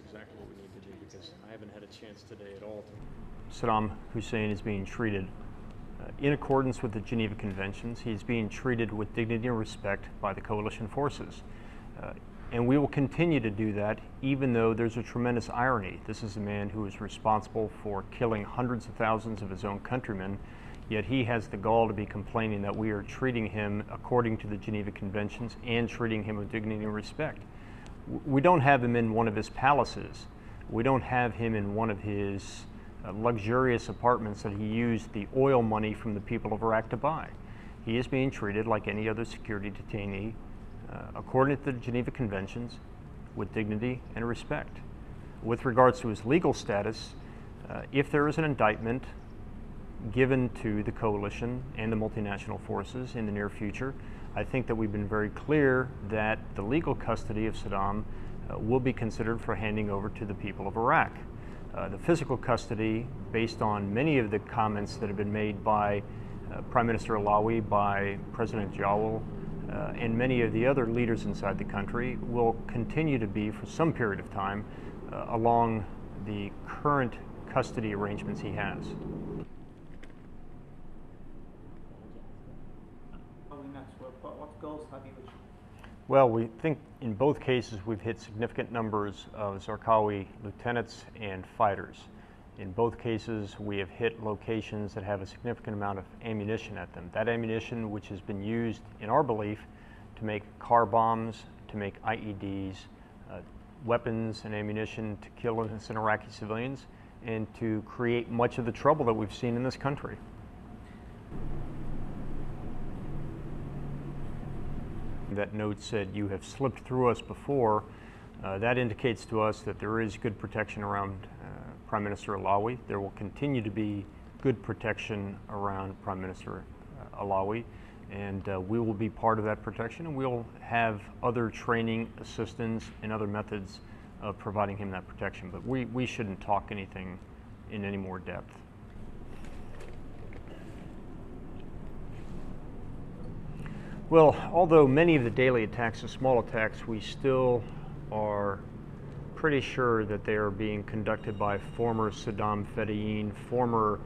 exactly what we need to do, because I haven't had a chance today at all. Saddam Hussein is being treated in accordance with the Geneva Conventions. He's being treated with dignity and respect by the coalition forces. And we will continue to do that, even though there's a tremendous irony. This is a man who is responsible for killing hundreds of thousands of his own countrymen, yet he has the gall to be complaining that we are treating him according to the Geneva Conventions and treating him with dignity and respect. We don't have him in one of his palaces. We don't have him in one of his luxurious apartments that he used the oil money from the people of Iraq to buy. He is being treated like any other security detainee, according to the Geneva Conventions, with dignity and respect. With regards to his legal status, if there is an indictment given to the coalition and the multinational forces in the near future, I think that we've been very clear that the legal custody of Saddam will be considered for handing over to the people of Iraq. The physical custody, based on many of the comments that have been made by Prime Minister Allawi, by President al-Yawer, and many of the other leaders inside the country, will continue to be for some period of time along the current custody arrangements he has. What goals have you achieved? Well, we think in both cases we've hit significant numbers of Zarqawi lieutenants and fighters. In both cases, we have hit locations that have a significant amount of ammunition at them. That ammunition, which has been used, in our belief, to make car bombs, to make IEDs, weapons and ammunition to kill innocent Iraqi civilians, and to create much of the trouble that we've seen in this country. That note said, "You have slipped through us before." That indicates to us that there is good protection around Prime Minister Allawi. There will continue to be good protection around Prime Minister Allawi, and we will be part of that protection, and we'll have other training, assistance, and other methods of providing him that protection. But we shouldn't talk anything in any more depth. Well, although many of the daily attacks are small attacks, we still are pretty sure that they are being conducted by former Saddam Fedayeen, former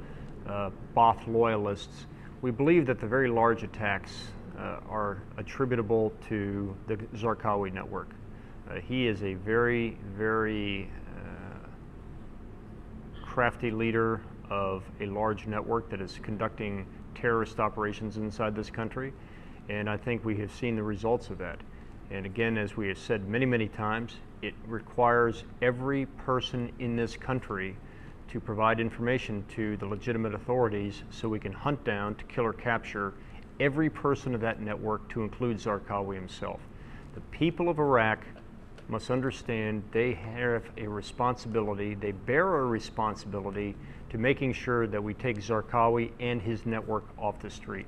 Ba'ath loyalists. We believe that the very large attacks are attributable to the Zarqawi network. He is a very, very crafty leader of a large network that is conducting terrorist operations inside this country. And I think we have seen the results of that. And again, as we have said many, many times, it requires every person in this country to provide information to the legitimate authorities so we can hunt down, to kill or capture every person of that network, to include Zarqawi himself. The people of Iraq must understand they have a responsibility, they bear a responsibility to making sure that we take Zarqawi and his network off the street.